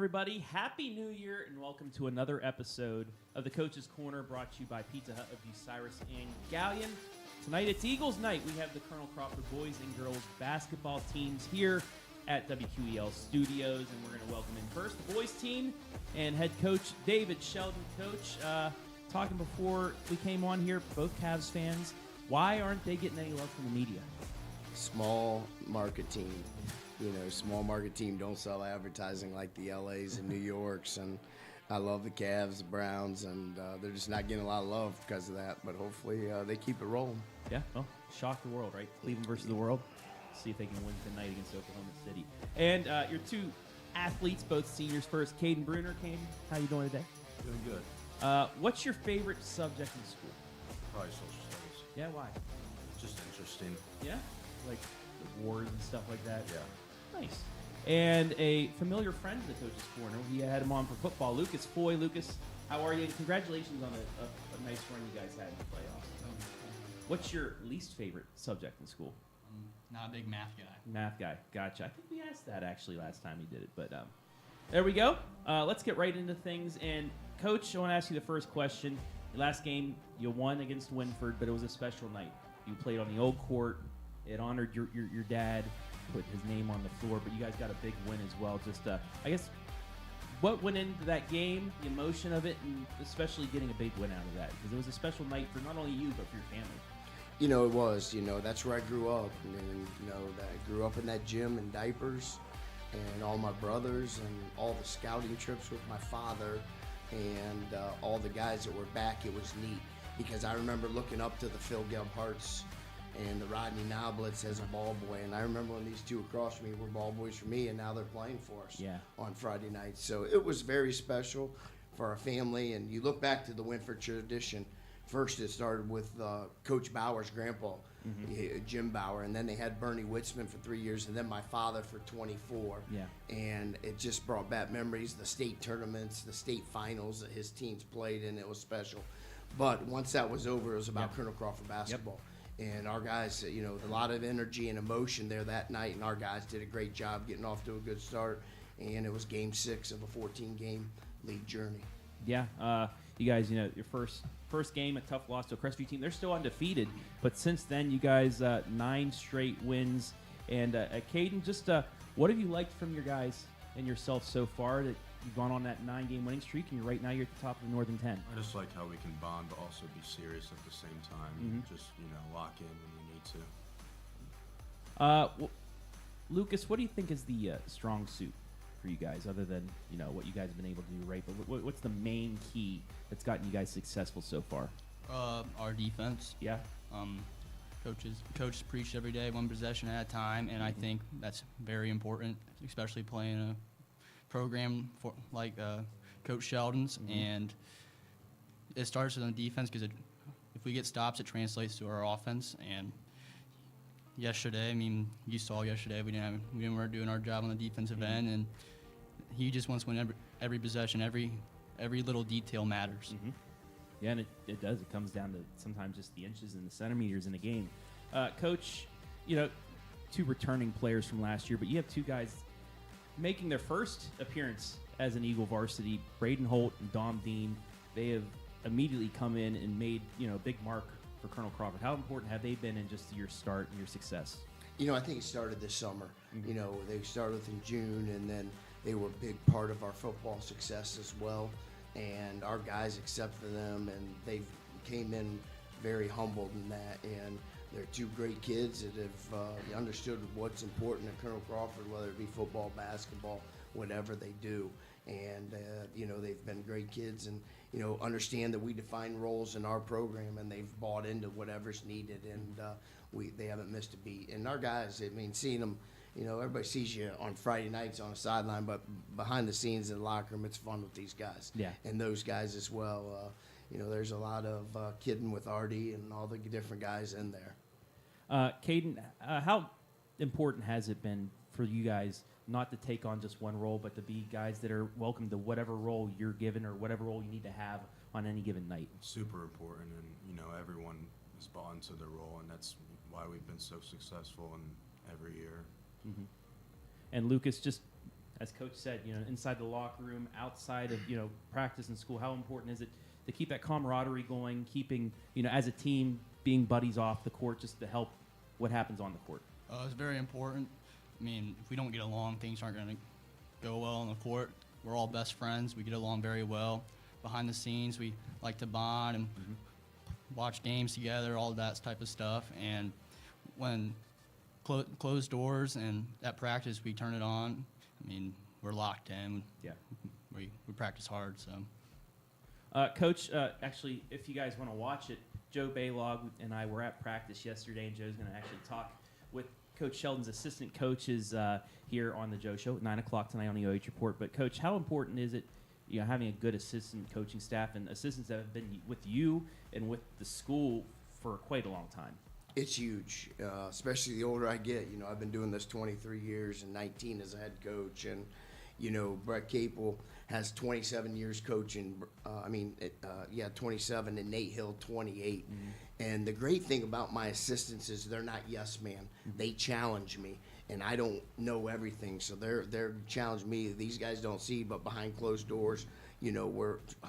everybody. Happy New Year, and welcome to another episode of the Coach's Corner, brought to you by Pizza Hut of Bucyrus and Galion. Tonight, it's Eagles night. We have the Colonel Crawford boys and girls basketball teams here at WQEL Studios, and we're going to welcome in first the boys team and head coach David Sheldon. Coach, talking before we came on here, both Cavs fans, why aren't they getting any love from the media? Small market team. Small market team don't sell advertising like the LAs and New Yorks, and I love the Cavs, the Browns, and they're just not getting a lot of love because of that, but hopefully they keep it rolling. Yeah, well, shock the world, right? Cleveland versus the world. See if they can win tonight against Oklahoma City. And your two athletes, both seniors first. Caden Bruner. Caden, how you doing today? Doing good. What's your favorite subject in school? Probably social studies. Yeah, why? Just interesting. Yeah? Like the wars and stuff like that? Yeah. Nice. And a familiar friend of the Coach's Corner. We had him on for football. Lucas Foy. Lucas, how are you? And congratulations on a nice run you guys had in the playoffs. What's your least favorite subject in school? Not a big math guy. Math guy. Gotcha. I think we asked that actually last time he did it. But there we go. Let's get right into things. And, Coach, I want to ask you the first question. The last game, you won against Winford, but it was a special night. You played on the old court. It honored your dad, put his name on the floor, but you guys got a big win as well. Just, I guess, what went into that game, the emotion of it, and especially getting a big win out of that? Because it was a special night for not only you, but for your family. It was. That's where I grew up. And, that I grew up in that gym in diapers, and all my brothers, and all the scouting trips with my father, and all the guys that were back. It was neat because I remember looking up to the Phil Gebhardts and the Rodney Noblets as a ball boy. And I remember when these two across from me were ball boys for me, and now they're playing for us on Friday nights. So it was very special for our family. And you look back to the Winford tradition. First, it started with Coach Bauer's grandpa, Jim Bauer, and then they had Bernie Witzman for 3 years, and then my father for 24. Yeah. And it just brought back memories, the state tournaments, the state finals that his teams played in. It was special. But once that was over, it was about Colonel Crawford basketball. And our guys, a lot of energy and emotion there that night, and our guys did a great job getting off to a good start. And it was game 6 of a 14-game league journey. Yeah, you guys, your first game, a tough loss to a Crestview team. They're still undefeated, but since then, you guys 9 straight wins. And Caden, just what have you liked from your guys and yourself so far? That you've gone on that 9-game winning streak, and right now you're at the top of the Northern 10. I just liked how we can bond, but also be serious at the same time. Just lock in when we need to. Lucas, what do you think is the strong suit for you guys, other than what you guys have been able to do, right? But what's the main key that's gotten you guys successful so far? Our defense. Yeah. Coaches preach every day, one possession at a time, and I think that's very important, especially playing a program like Coach Sheldon's. And it starts with the defense because if we get stops, it translates to our offense. And yesterday, you saw yesterday we weren't doing our job on the defensive end, and he just wants to win every possession. Every little detail matters. Yeah, and it does. It comes down to sometimes just the inches and the centimeters in the game. Coach, 2 returning players from last year, but you have 2 guys making their first appearance as an Eagle varsity, Braden Holt and Dom Dean. They have immediately come in and made a big mark for Colonel Crawford. How important have they been in just your start and your success? I think it started this summer. They started in June, and then they were a big part of our football success as well. And our guys accepted them, and they came in very humbled in that. And they're 2 great kids that have understood what's important at Colonel Crawford, whether it be football, basketball, whatever they do. And, they've been great kids and, understand that we define roles in our program, and they've bought into whatever's needed. And they haven't missed a beat. And our guys, seeing them, everybody sees you on Friday nights on the sideline, but behind the scenes in the locker room, it's fun with these guys. Yeah. And those guys as well. There's a lot of kidding with Artie and all the different guys in there. Caden, how important has it been for you guys not to take on just one role, but to be guys that are welcome to whatever role you're given or whatever role you need to have on any given night? Super important, and everyone is bought into their role, and that's why we've been so successful in every year. And Lucas, just as Coach said, inside the locker room, outside of, practice and school, how important is it to keep that camaraderie going, keeping, as a team, being buddies off the court just to help what happens on the court? It's very important. I mean, if we don't get along, things aren't going to go well on the court. We're all best friends. We get along very well. Behind the scenes, we like to bond and watch games together, all that type of stuff. And when closed doors and at practice, we turn it on. I mean, we're locked in. Yeah. We practice hard, so. Coach, actually, if you guys want to watch it, Joe Baylog and I were at practice yesterday, and Joe's going to actually talk with Coach Sheldon's assistant coaches here on the Joe Show at 9 o'clock tonight on the OH Report. But, Coach, how important is it, having a good assistant coaching staff and assistants that have been with you and with the school for quite a long time? It's huge, especially the older I get. I've been doing this 23 years and 19 as a head coach. And, Brett Capel has 27 years coaching. 27, and Nate Hill, 28. Mm-hmm. And the great thing about my assistants is they're not yes man. Mm-hmm. They challenge me, and I don't know everything. So they're challenging me. These guys don't see, but behind closed doors,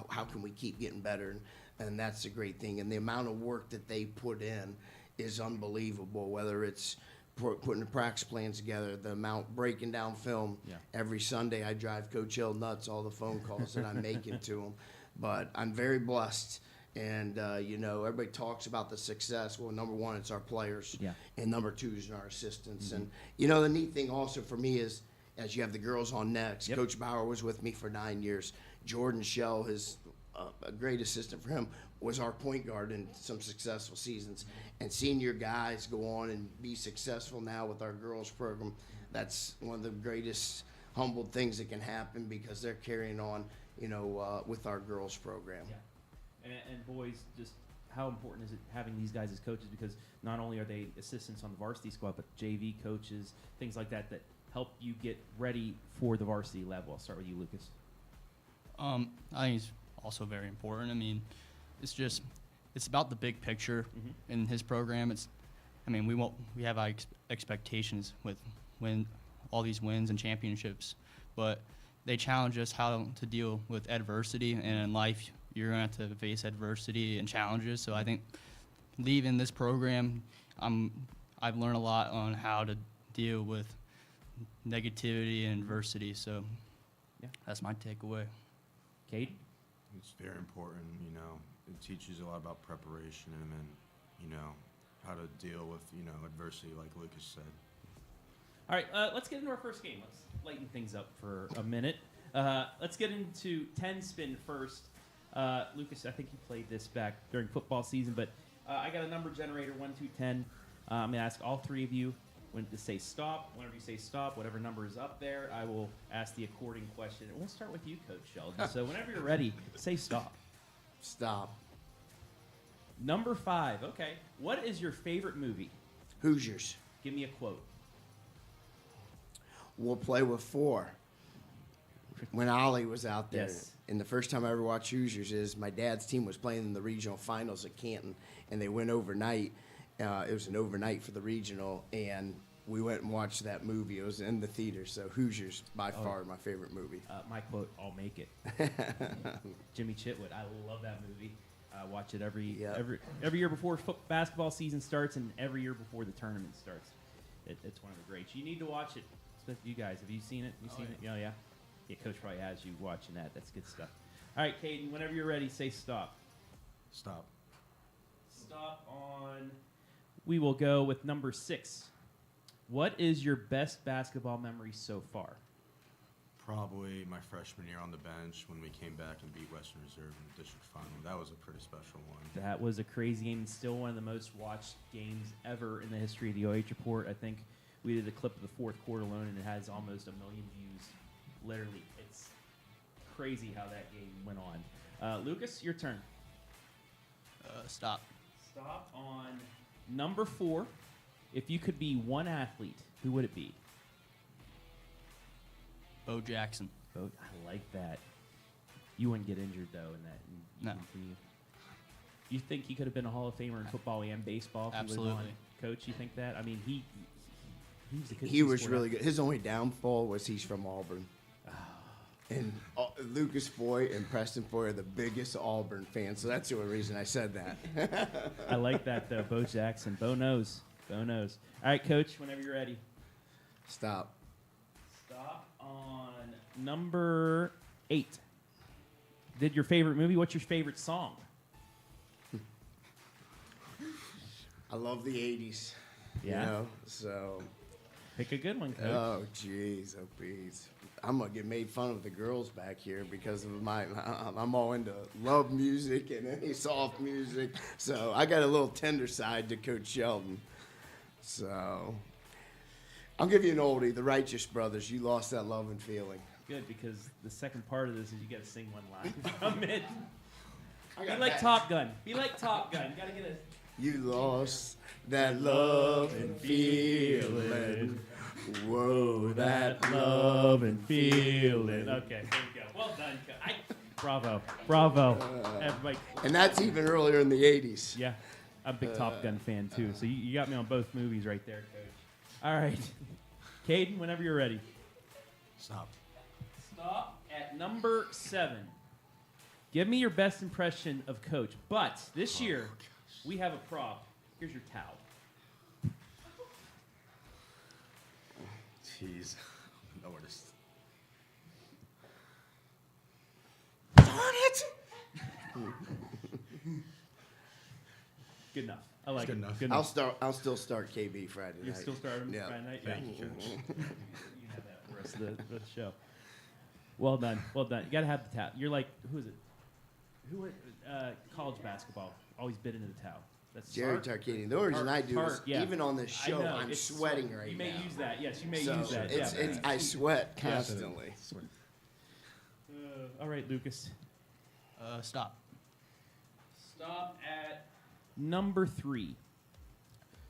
how can we keep getting better? And that's the great thing. And the amount of work that they put in is unbelievable, whether it's putting the practice plans together, the amount breaking down film. Yeah. Every Sunday I drive Coach Hill nuts, all the phone calls that I'm making to him. But I'm very blessed. And, everybody talks about the success. Well, number one, it's our players. Yeah. And number two is our assistants. Mm-hmm. And, the neat thing also for me is, as you have the girls on next, yep. Coach Bauer was with me for 9 years. Jordan Shell, a great assistant for him, was our point guard in some successful seasons. And seeing your guys go on and be successful now with our girls program, that's one of the greatest humbled things that can happen, because they're carrying on, with our girls program. Yeah. And boys, just how important is it having these guys as coaches? Because not only are they assistants on the varsity squad, but JV coaches, things like that help you get ready for the varsity level. I'll start with you, Lucas. I think it's also very important. I mean, it's about the big picture in his program. We have our expectations with all these wins and championships, but they challenge us how to deal with adversity, and in life you're going to have to face adversity and challenges. So I think leaving this program, I've learned a lot on how to deal with negativity and adversity. So that's my takeaway. Cade? It's very important, It teaches you a lot about preparation and then, how to deal with, adversity, like Lucas said. All right, let's get into our first game. Let's lighten things up for a minute. Let's get into 10 spin first. Lucas, I think you played this back during football season, but I got a number generator, 1, 2, 10. I'm going to ask all three of you when to say stop. Whenever you say stop, whatever number is up there, I will ask the according question. And we'll start with you, Coach Sheldon. So whenever you're ready, say stop. Stop. Number 5. Okay. What is your favorite movie? Hoosiers. Give me a quote. We'll play with 4. When Ollie was out there. Yes. And the first time I ever watched Hoosiers is my dad's team was playing in the regional finals at Canton, and they went overnight. It was an overnight for the regional, and we went and watched that movie. It was in the theater, so Hoosiers, by far, my favorite movie. My quote, I'll make it. Jimmy Chitwood, I love that movie. I watch it every year before basketball season starts and every year before the tournament starts. It's one of the greats. You need to watch it. Especially you guys. Have you seen it? Oh, yeah. Yeah, Coach probably has you watching that. That's good stuff. All right, Caden, whenever you're ready, say stop. Stop. Stop on... We will go with number 6. What is your best basketball memory so far? Probably my freshman year on the bench when we came back and beat Western Reserve in the district final. That was a pretty special one. That was a crazy game and still one of the most watched games ever in the history of the OH Report. I think we did a clip of the fourth quarter alone, and it has almost 1 million views. Literally, it's crazy how that game went on. Lucas, your turn. Stop. Stop on number 4. If you could be one athlete, who would it be? Bo Jackson. I like that. You wouldn't get injured, though, in that. No. You think he could have been a Hall of Famer in football and baseball? If Absolutely. He was on? Coach, you think that? I mean, he was a good He was really good. His only downfall was he's from Auburn. And Lucas Foy and Preston Foy are the biggest Auburn fans, so that's the only reason I said that. I like that, though. Bo Jackson. Bo knows. Bo knows. All right, Coach, whenever you're ready. Stop. Stop on number 8. Did your favorite movie? What's your favorite song? I love the 80s. Yeah. You know, so. Pick a good one, Coach. Oh, jeez. Oh, please. I'm going to get made fun of the girls back here because of I'm all into love music and any soft music. So I got a little tender side to Coach Sheldon. So I'll give you an oldie, The Righteous Brothers. You Lost That Love and Feeling. Good, because the second part of this is you got to sing one line from it. Be got like that. Top Gun. Be like Top Gun. You got to get a... You lost that love and feeling. Whoa, that love and feeling. Okay, there you go. Well done, Coach. Bravo. Bravo. Everybody. And that's even earlier in the 80s. Yeah, I'm a big Top Gun fan, too. So you got me on both movies right there, Coach. All right. Caden, whenever you're ready. Stop. Stop at number 7. Give me your best impression of Coach. But this year, we have a prop. Here's your towel. Jeez. No where to Good enough. I like Good it. enough. Good I'll enough. still start KB Friday night. You still start him Yeah. Friday night? Thank you, Coach. You have that for the rest of the show. Well done. Well done. You got to have the towel. You're like, who is it? College basketball. Always bit into the towel. That's Jerry Sark? Tarkanian. The only reason I do is, yeah. even on this I show, know, I'm it's sweating sweat. right now. You may use that. Yes, you may So use that. it's, yeah. I sweat constantly. All right, Lucas. Stop. Stop at number 3.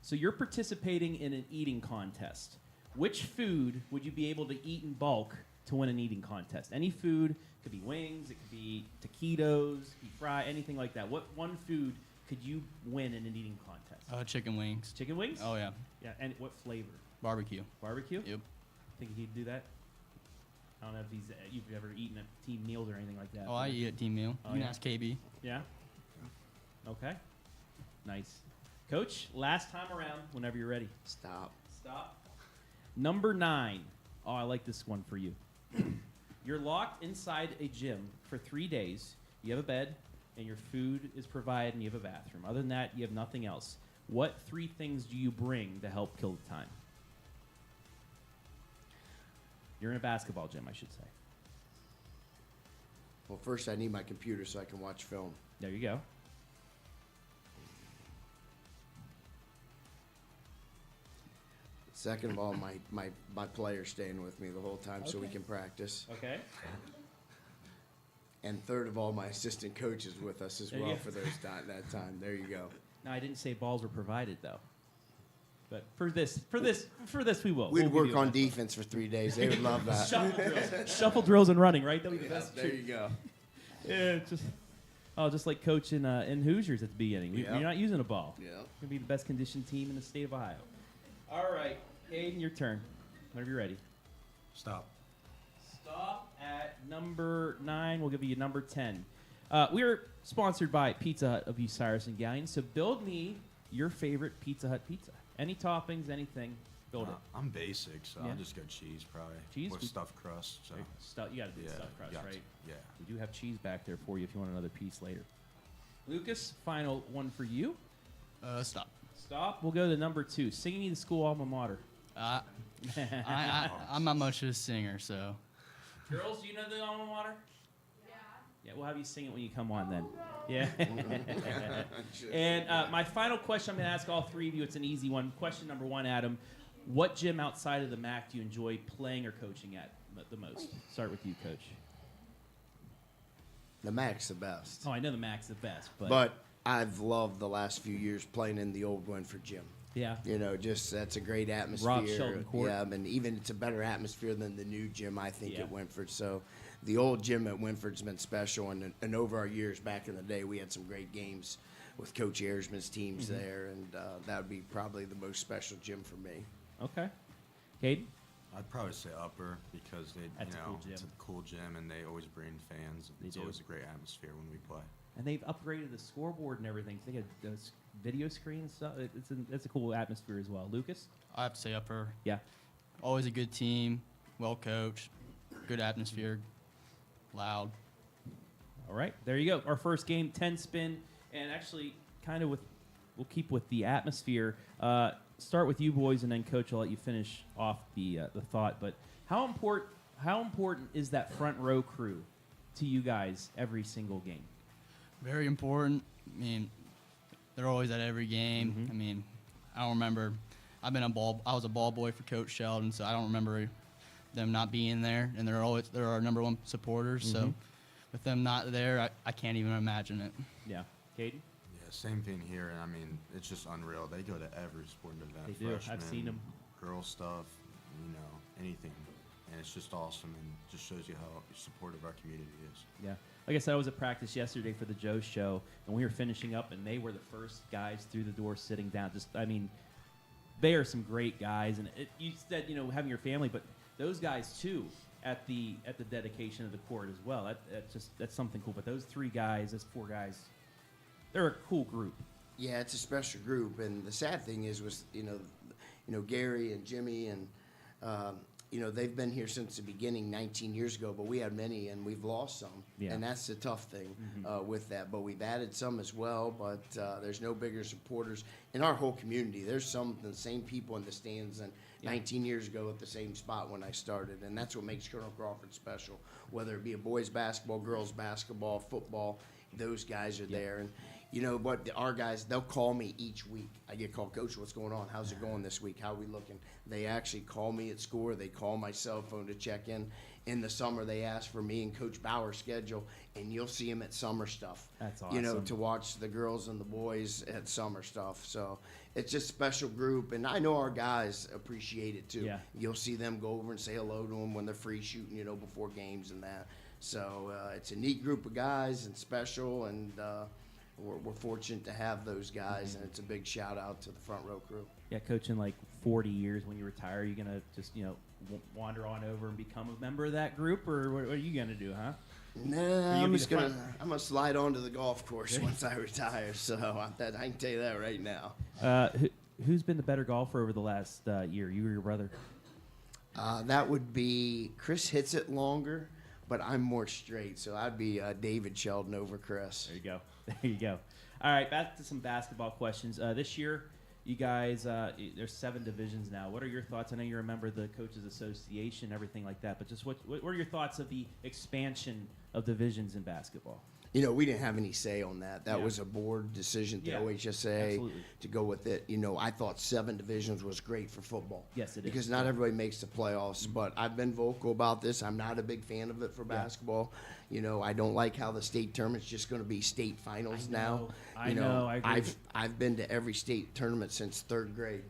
So you're participating in an eating contest. Which food would you be able to eat in bulk to win an eating contest? Any food. Could be wings. It could be taquitos. It could be fry. Anything like that. What one food could you win in an eating contest? Chicken wings. Chicken wings? Oh, yeah. Yeah. And what flavor? Barbecue. Barbecue? Yep. Think he'd do that? I don't know if you've ever eaten at team meals or anything like that. Oh, I eat at team meal. Oh, You can yeah? ask KB. Yeah. Okay. Nice. Coach, last time around, whenever you're ready. Stop. Stop. Number 9. Oh, I like this one for you. You're locked inside a gym for 3 days. You have a bed, and your food is provided, and you have a bathroom. Other than that, you have nothing else. What 3 things do you bring to help kill the time? You're in a basketball gym, I should say. Well, first I need my computer so I can watch film. There you go. Second of all, my player's staying with me the whole time so we Okay. can practice. Okay. And third of all, my assistant coach is with us as There you well go. for that time. There you go. Now, I didn't say balls were provided, though. But for this, we will. We'd We'll work give you on that. defense for 3 days. They would love that. Shuffle drills and running, right? That'll be the Yeah, best. there you go. Yeah, just like coach in Hoosiers at the beginning. Yeah. You're not using a ball. Yeah. Gonna be the best conditioned team in the state of Ohio. All right, Aiden, your turn. Whenever you're ready. Stop. Stop at number 9. We'll give you number 10. We're sponsored by Pizza Hut of Bucyrus and Galion. So build me your favorite Pizza Hut pizza. Any toppings, anything. Build it. I'm basic, so Yeah. I'll just go cheese probably. Cheese? With stuffed crust. So. You got to do the stuffed crust, got to. right? Yeah. We do have cheese back there for you if you want another piece later. Lucas, final one for you. Stop. Stop. We'll go to number 2. Sing me the school alma mater. I'm not much of a singer, so. Girls, do you know the alma mater? Yeah, we'll have you sing it when you come on then. Yeah. And my final question I'm going to ask all 3 of you. It's an easy one. Question number 1, Adam. What gym outside of the MAC do you enjoy playing or coaching at the most? Start with you, Coach. The MAC's the best. Oh, I know the MAC's the best, But I've loved the last few years playing in the old Winford gym. yeah. You know, just that's a great atmosphere. Rob Sheldon Court. Yeah, and even it's a better atmosphere than the new gym, I think, Yeah. at Winford. So the old gym at Winford's been special, and over our years back in the day, we had some great games with Coach Ersman's teams there, and that would be probably the most special gym for me. Okay. Caden? I'd probably say upper because That's a cool gym. it's a cool gym and they always bring fans. It's do. always a great atmosphere when we play. And they've upgraded the scoreboard and everything. So they got those video screen and stuff. It's a cool atmosphere as well. Lucas? I have to say upper. Yeah. Always a good team, well coached, good atmosphere, loud. All right, there you go. Our first game, 10 spin, and actually kind of we'll keep with the atmosphere. Start with you boys, and then Coach, I'll let you finish off the thought. But how important is that front row crew to you guys every single game? Very important. I mean, they're always at every game. Mhm. I mean, I don't remember. I was a ball boy for Coach Sheldon, so I don't remember them not being there. And they're our number one supporters. So with them not there, I can't even imagine it. Yeah, Caden? Yeah, same thing here. And I mean, it's just unreal. They go to every sporting event. They do. I've Freshmen, seen 'em. Girl stuff, anything. And it's just awesome and just shows you how supportive our community is. Yeah. Like I said, I was at practice yesterday for the Joe show, and we were finishing up, and they were the first guys through the door sitting down. They are some great guys. And you said, having your family, but those guys, too, at the dedication of the court as well. That's something cool. But those 4 guys, they're a cool group. Yeah, it's a special group, and the sad thing is, Gary and Jimmy and they've been here since the beginning 19 years ago, but we had many and we've lost some, and that's the tough thing with that. But we've added some as well, but there's no bigger supporters in our whole community. There's the same people in the stands than 19 years ago at the same spot when I started, and that's what makes Colonel Crawford special. Whether it be a boys basketball, girls basketball, football, those guys are there. And you know what? Our guys, they'll call me each week. I get called, Coach, what's going on? How's it going this week? How are we looking? They actually call me at score. They call my cell phone to check in. In the summer, they ask for me and Coach Bauer's schedule, and you'll see them at summer stuff. That's awesome. To watch the girls and the boys at summer stuff. So it's just a special group, and I know our guys appreciate it too. Yeah. You'll see them go over and say hello to them when they're free shooting, before games and that. So it's a neat group of guys and special, and we're fortunate to have those guys, and it's a big shout out to the front row crew. Yeah, Coach, in like 40 years when you retire, you're going to just, wander on over and become a member of that group, or what are you going to do, huh? Nah, I'm gonna slide onto the golf course once I retire. So I can tell you that right now. Who's been the better golfer over the last year, you or your brother? That would be Chris hits it longer, but I'm more straight. So I'd be David Sheldon over Chris. There you go. There you go. All right, back to some basketball questions. This year, you guys, there's 7 divisions now. What are your thoughts? I know you're a member of the Coaches Association, everything like that, but just what are your thoughts of the expansion of divisions in basketball? We didn't have any say on that. That was a board decision to OHSA absolutely. to go with it. I thought 7 divisions was great for football. Yes, it is. Because not everybody makes the playoffs, but I've been vocal about this. I'm not a big fan of it for basketball. I don't like how the state tournament's just going to be state finals now. I know. I agree. I've been to every state tournament since 3rd grade.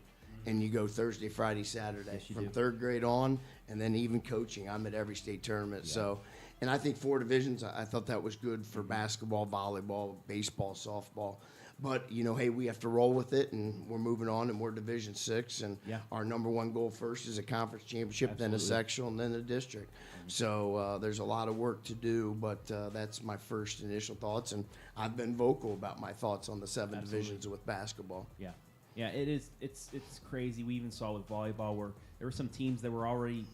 And you go Thursday, Friday, Saturday. Yes, you From do. 3rd grade on, and then even coaching, I'm at every state tournament. So, and I think 4 divisions, I thought that was good for basketball, volleyball, baseball, softball. But, hey, we have to roll with it, and we're moving on, and we're Division 6. And our number 1 goal first is a conference championship, then a sectional, and then a district. So there's a lot of work to do, but that's my first initial thoughts. And I've been vocal about my thoughts on the 7 divisions with basketball. Yeah. Yeah, it is. It's crazy. We even saw with volleyball where there were some teams that were already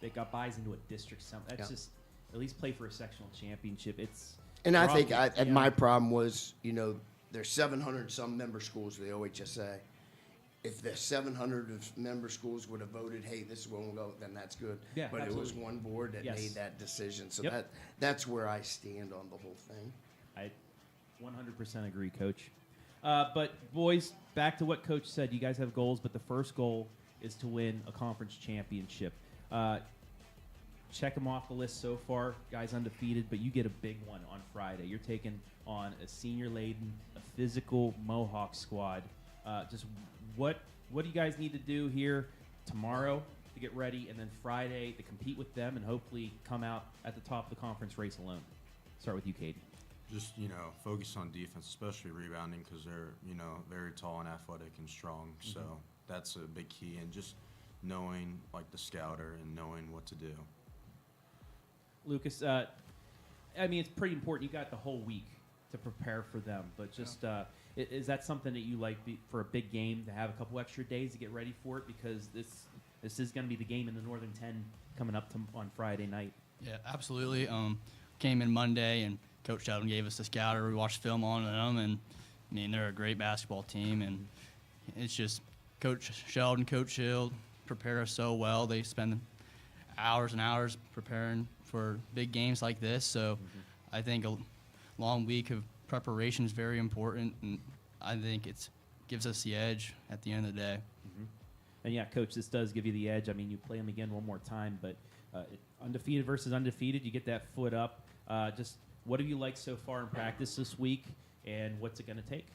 they got buys into a district. That's just at least play for a sectional championship. And I think my problem was there's 700 some member schools of the OHSA. If the 700 of member schools would have voted, hey, this is where we'll go, then that's good. Yeah, but absolutely. It was one board that made that decision. So that's where I stand on the whole thing. I 100% agree, Coach. But boys, back to what Coach said. You guys have goals, but the first goal is to win a conference championship. Check them off the list so far. Guys undefeated, but you get a big one on Friday. You're taking on a senior-laden, a physical Mohawk squad. Just what do you guys need to do here tomorrow to get ready, and then Friday to compete with them and hopefully come out at the top of the conference race alone? Start with you, Caden. Just, focus on defense, especially rebounding, because they're, very tall and athletic and strong. So that's a big key. And just, knowing like the scouter and knowing what to do. Lucas, I mean, it's pretty important. You got the whole week to prepare for them, but just is that something that you like for a big game to have a couple extra days to get ready for it? Because this is going to be the game in the Northern 10 coming up on Friday night. Yeah, absolutely. Came in Monday, and Coach Sheldon gave us the scouter. We watched film on them, and I mean, they're a great basketball team, and it's just Coach Sheldon, Coach Hill prepare us so well. They spend hours and hours preparing for big games like this. So I think a long week of preparation is very important, and I think it gives us the edge at the end of the day. And yeah, Coach, this does give you the edge. I mean, you play them again one more time, but undefeated versus undefeated, you get that foot up. Just what have you liked so far in practice this week, and what's it going to take?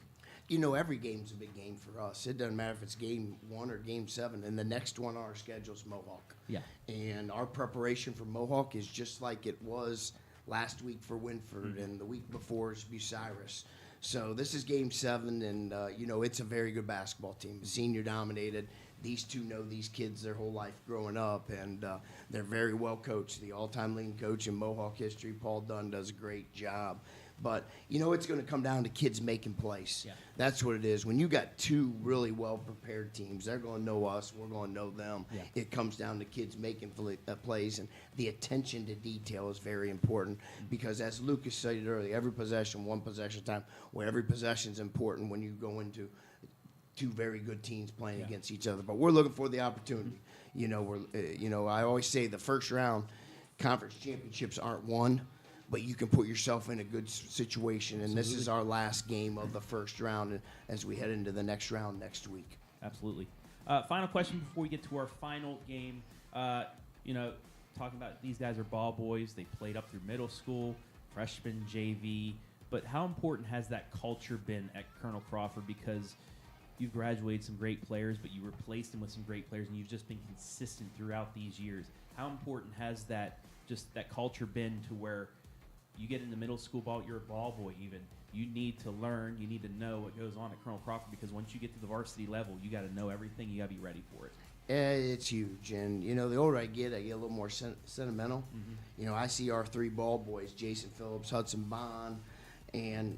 You know, every game's a big game for us. It doesn't matter if it's game 1 or game 7, and the next one on our schedule is Mohawk. Yeah. And our preparation for Mohawk is just like it was last week for Winford and the week before is Bucyrus. So this is game 7, and, you know, it's a very good basketball team. Senior dominated. These two know these kids their whole life growing up, and they're very well coached. The all-time leading coach in Mohawk history, Paul Dunn, does a great job. But, you know, it's going to come down to kids making plays. Yeah. That's what it is. When you got two really well-prepared teams, they're going to know us, we're going to know them. Yeah. It comes down to kids making plays, and the attention to detail is very important because, as Lucas said earlier, every possession, one possession time, where every possession is important when you go into two very good teams playing against each other. But we're looking for the opportunity. You know, I always say the first round conference championships aren't won, but you can put yourself in a good situation. And this is our last game of the first round as we head into the next round next week. Absolutely. Final question before we get to our final game. You know, talking about these guys are ball boys. They played up through middle school, freshman, JV. But how important has that culture been at Colonel Crawford? Because you've graduated some great players, but you replaced them with some great players, and you've just been consistent throughout these years. How important has that culture been to where you get into middle school ball, you're a ball boy even. You need to learn, you need to know what goes on at Colonel Crawford, because once you get to the varsity level, you got to know everything, you got to be ready for it. It's huge. And, you know, the older I get a little more sentimental. You know, I see our three ball boys, Jason Phillips, Hudson Bond, and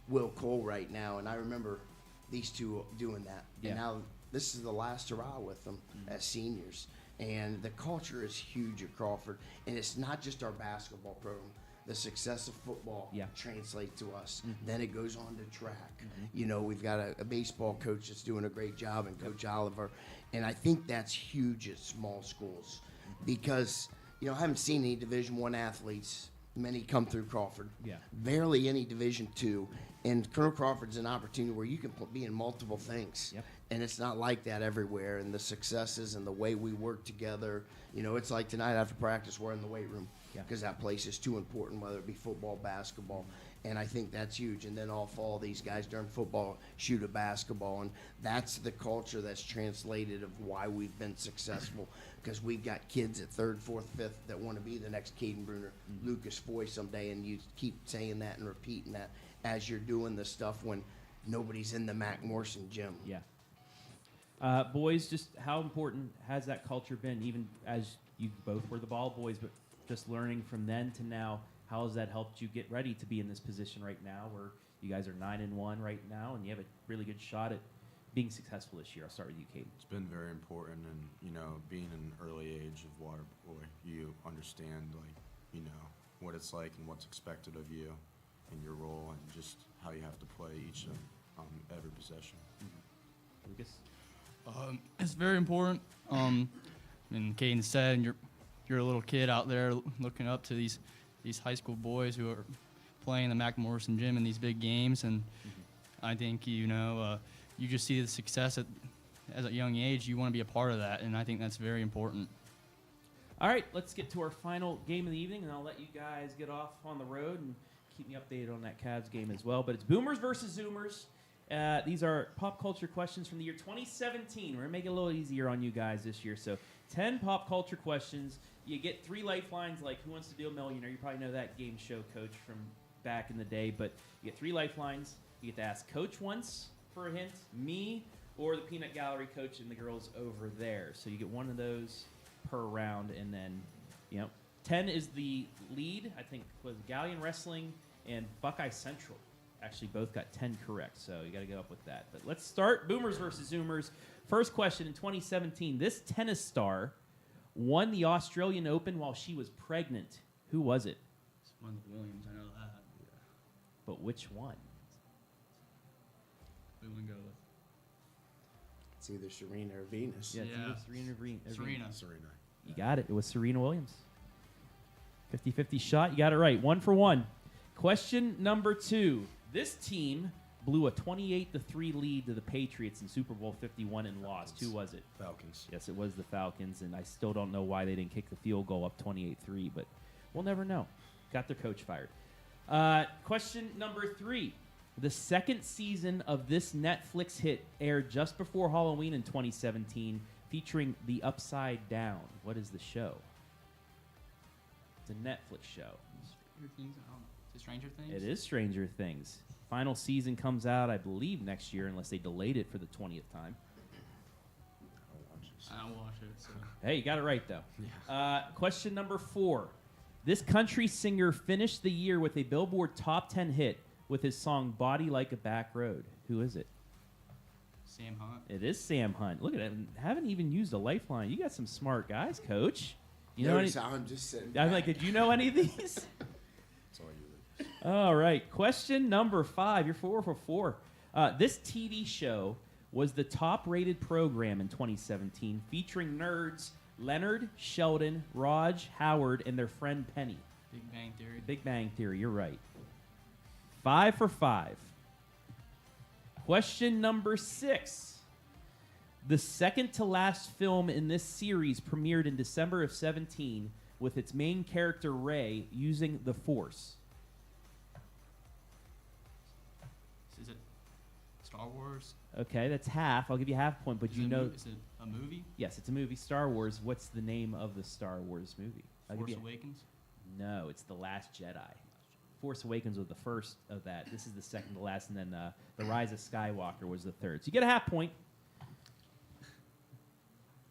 Will Cole right now. And I remember these two doing that. Yeah. And now this is the last hurrah with them as seniors. And the culture is huge at Crawford. And it's not just our basketball program. The success of football translates to us. Then it goes on to track. You know, we've got a baseball coach that's doing a great job, and Coach Oliver. And I think that's huge at small schools because, you know, I haven't seen any Division I athletes. Many come through Crawford. Yeah. Barely any Division II. And Colonel Crawford's an opportunity where you can be in multiple things. Yep. And it's not like that everywhere. And the successes and the way we work together, you know, it's like tonight after practice, we're in the weight room because that place is too important, whether it be football, basketball. And I think that's huge. And then all fall, these guys during football shoot a basketball. And that's the culture that's translated of why we've been successful. Because we've got kids at 3rd, 4th, 5th that want to be the next Caden Bruner, Lucas Foy someday. And you keep saying that and repeating that as you're doing the stuff when nobody's in the Mac Morrison gym. Yeah. Boys, just how important has that culture been, even as you both were the ball boys, but just learning from then to now? How has that helped you get ready to be in this position right now where you guys are 9-1 right now and you have a really good shot at being successful this year? I'll start with you, Caden. It's been very important, and, you know, being an early age of water boy, you understand, like, you know, what it's like and what's expected of you and your role and just how you have to play each of every possession. Lucas? It's very important. And Caden said, you're a little kid out there looking up to these high school boys who are playing the Mac Morrison gym in these big games, and I think, you know, you just see the success as a young age. You want to be a part of that, and I think that's very important. All right, let's get to our final game of the evening, and I'll let you guys get off on the road and keep me updated on that Cavs game as well. But it's Boomers versus Zoomers. These are pop culture questions from the year 2017. We're going to make it a little easier on you guys this year. So 10 pop culture questions. You get 3 lifelines like Who Wants to Be a Millionaire? You probably know that game show, Coach, from back in the day. But you get 3 lifelines. You get to ask Coach once for a hint, me, or the peanut gallery coach and the girls over there. So you get one of those per round, and then 10 is the lead. I think was Galion Wrestling and Buckeye Central actually both got 10 correct. So you got to go up with that. But let's start Boomers versus Zoomers. First question: in 2017, this tennis star won the Australian Open while she was pregnant. Who was it? It's one of the Williams. I know that. But which one? We wouldn't go with It's either Serena or Venus. Yeah, it's Yeah. either Serena or Serena. Serena. You got it. It was Serena Williams. 50-50 shot. You got it right. 1 for 1. Question number 2. This team blew a 28-3 lead to the Patriots in Super Bowl 51 and lost. Who was it? Falcons. Yes, it was the Falcons, and I still don't know why they didn't kick the field goal up 28-3, but we'll never know. Got their coach fired. Question number 3. The second season of this Netflix hit aired just before Halloween in 2017, featuring The Upside Down. What is the show? It's a Netflix show. Stranger Things. I don't know. Is it Stranger Things? It is Stranger Things. Final season comes out, I believe, next year, unless they delayed it for the 20th time. I don't watch it. So. Hey, you got it right, though. Yeah. Question number 4. This country singer finished the year with a Billboard Top 10 hit with his song Body Like a Back Road. Who is it? Sam Hunt. It is Sam Hunt. Look at that. Haven't even used a lifeline. You got some smart guys, Coach. You know Notice any, how I'm just sitting I'm back. like, did you know any of these? That's all you. All right. Question number 5. You're 4 for 4. This TV show was the top-rated program in 2017, featuring nerds Leonard, Sheldon, Raj, Howard, and their friend Penny. Big Bang Theory. Big Bang Theory. You're right. 5 for 5. Question number 6. The second to last film in this series premiered in December of 17 with its main character Ray using the Force. Is it Star Wars? Okay, that's half. I'll give you half point, but Is you it know. Is it a movie? Yes, it's a movie. Star Wars. What's the name of the Star Wars movie? I'll give Force you- Awakens? No, it's The Last Jedi. Force Awakens was the first of that. This is the second to last, and then The Rise of Skywalker was the third. So you get a half point.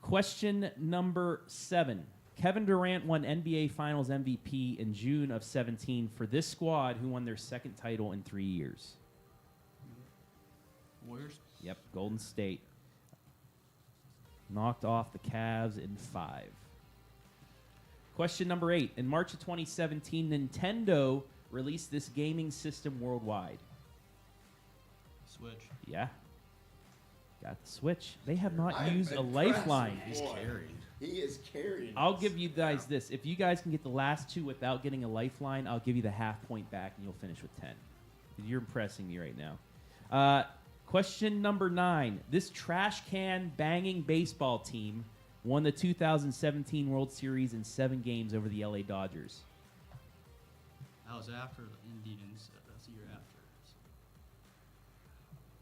Question number 7. Kevin Durant won NBA Finals MVP in June of 17 for this squad, who won their second title in 3 years. Warriors? Yep, Golden State. Knocked off the Cavs in 5. Question number 8. In March of 2017, Nintendo released this gaming system worldwide. Switch. Yeah. Got the Switch. They have not I'm used a impressed. lifeline. He's Boy. carried. He is carrying. I'll us. give you guys this. If you guys can get the last 2 without getting a lifeline, I'll give you the half point back, and you'll finish with 10. You're impressing me right now. Question number 9. This trash can banging baseball team won the 2017 World Series in 7 games over the LA Dodgers. That was after the Indians. That's the year after.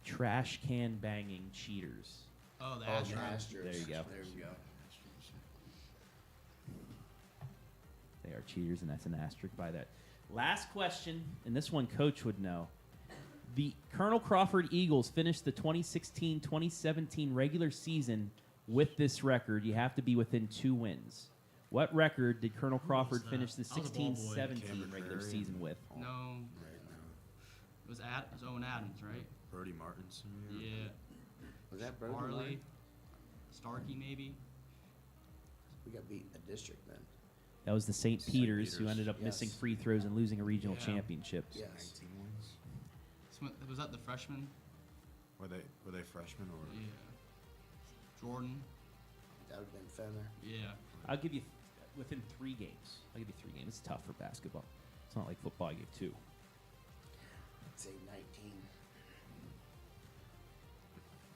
Trash can banging cheaters. Oh, the Oh, the Astros. Astros. There you go. There we go. They are cheaters, and that's an asterisk by that. Last question, and this one Coach would know. The Colonel Crawford Eagles finished the 2016-2017 regular season with this record. You have to be within 2 wins. What record did Colonel Crawford that? finish the I was a ball boy. 16-17 Cameron regular Curry. season with? No, Right now. it was Owen Adams, right? Brody Martinson. Yeah. Was that Brody Harley. Martin? Starkey, maybe. We got beat in the district then. That was the St. St. Peters, who Peters, ended up yes. missing free throws and losing a regional Yeah. championship. Yes. 19 wins. Was that the freshman? Were they freshmen or? Yeah. Jordan. That would have been Fenner. Yeah. I'll give you within 3 games. I'll give you 3 games. It's tough for basketball. It's not like football. I give 2. I'd say 19.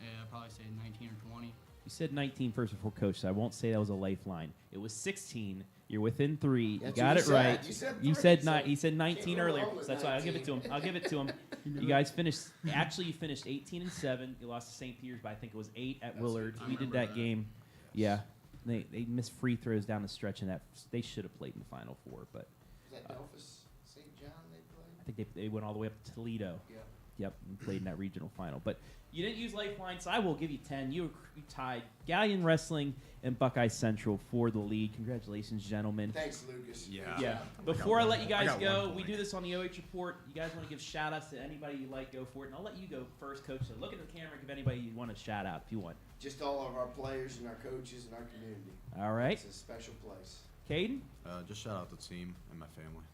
Yeah, I'd probably say 19 or 20. You said 19 first before Coach, so I won't say that was a lifeline. It was 16. You're within 3. That's you got what it you right. said. You said You 3, said so he said 19 go earlier, wrong with so that's why I'll give it to him. 19. I'll give it to him. You guys finished. Actually, you finished 18-7. You lost to St. Peter's, but I think it was 8 at That's Willard. I We did remember that that. game. Yeah, they missed free throws down the stretch, and that they should have played in the Final Four. But Is that Delphus St. John they played? I think they went all the way up to Toledo. Yeah. Yep, and played in that regional final. But you didn't use Lifeline, so I will give you 10. You tied Galion Wrestling and Buckeye Central for the lead. Congratulations, gentlemen. Thanks, Lucas. Yeah. Before I let you guys got go, 1 we point. do this on the OH Report. You guys want to give shout-outs to anybody you like, go for it. And I'll let you go first, Coach. So look at the camera and give anybody you want to shout out if you want. Just all of our players and our coaches and our community. All right. It's a special place. Caden Just shout out the team and my family.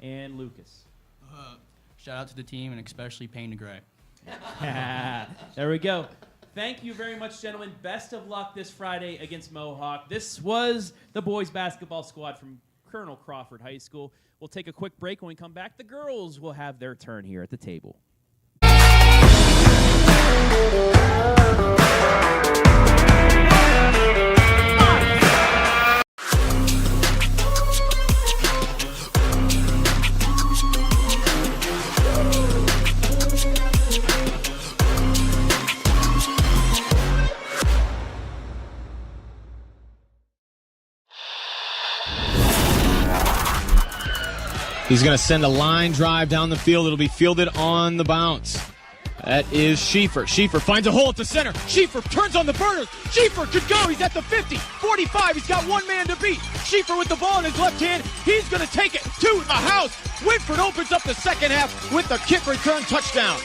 and Lucas. Shout out to the team and especially Payne DeGray. There we go. Thank you very much, gentlemen. Best of luck this Friday against Mohawk. This was the boys basketball squad from Colonel Crawford High School. We'll take a quick break. When we come back, the girls will have their turn here at the table. He's going to send a line drive down the field. It'll be fielded on the bounce. That is Schieffer. Schieffer finds a hole at the center. Schieffer turns on the burners. Schieffer could go. He's at the 50, 45. He's got one man to beat. Schieffer with the ball in his left hand. He's going to take it to the house. Winford opens up the second half with the kick return touchdown.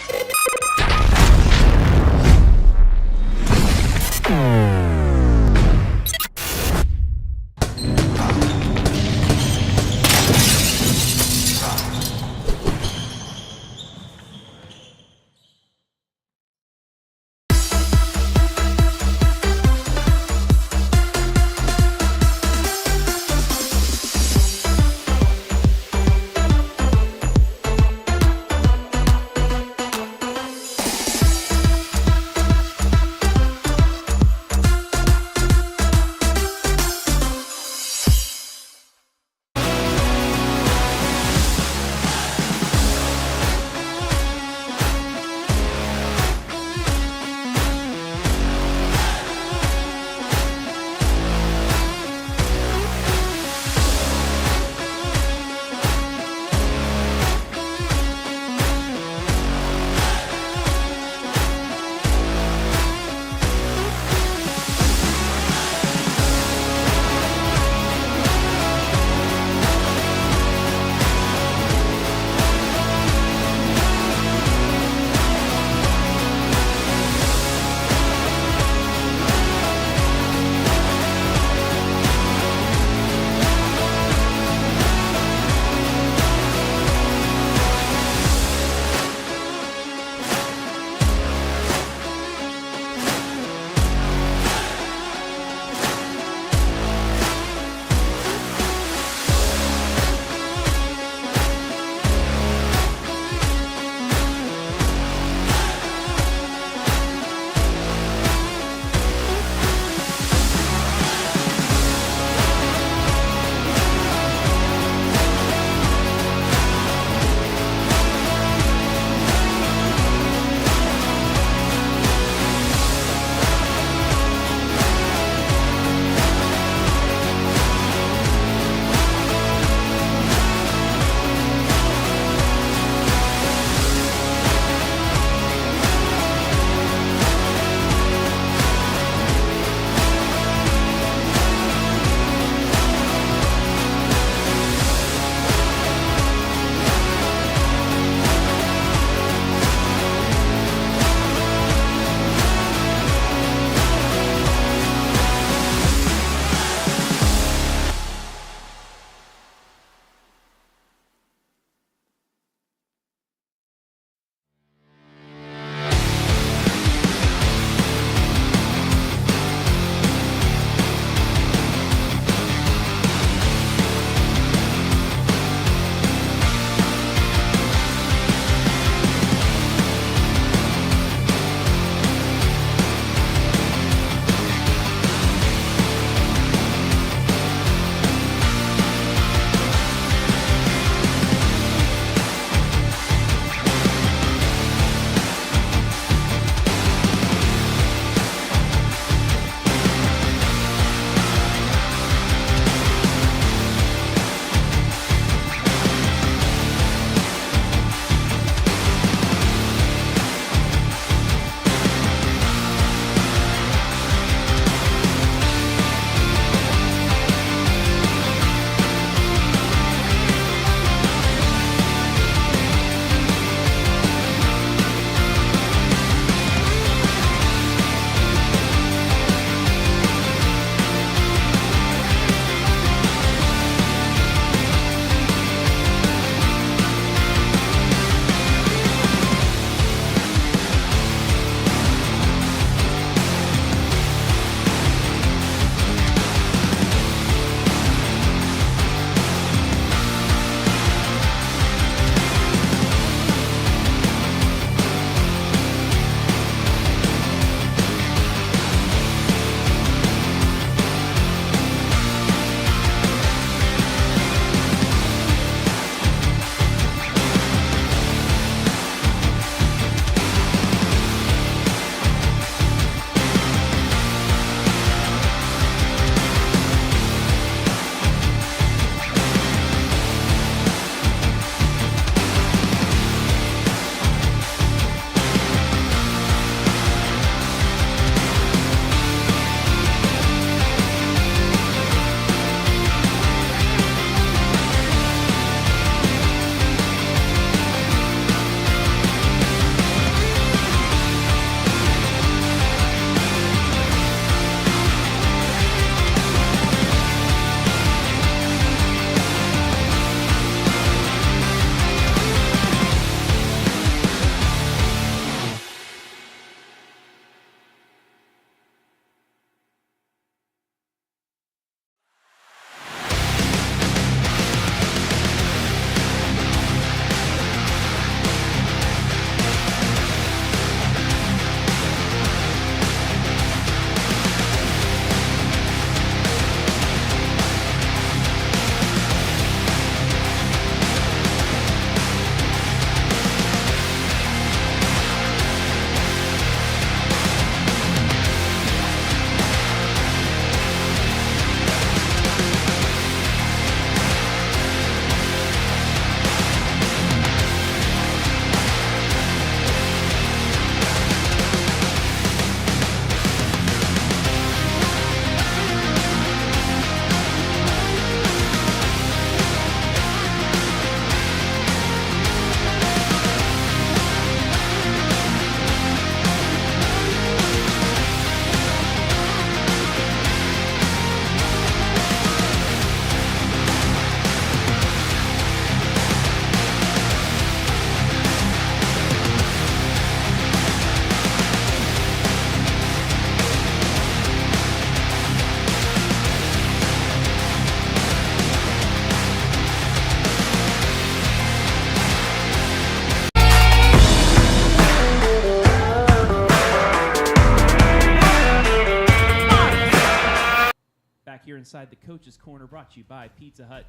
inside the Coach's Corner, brought to you by Pizza Hut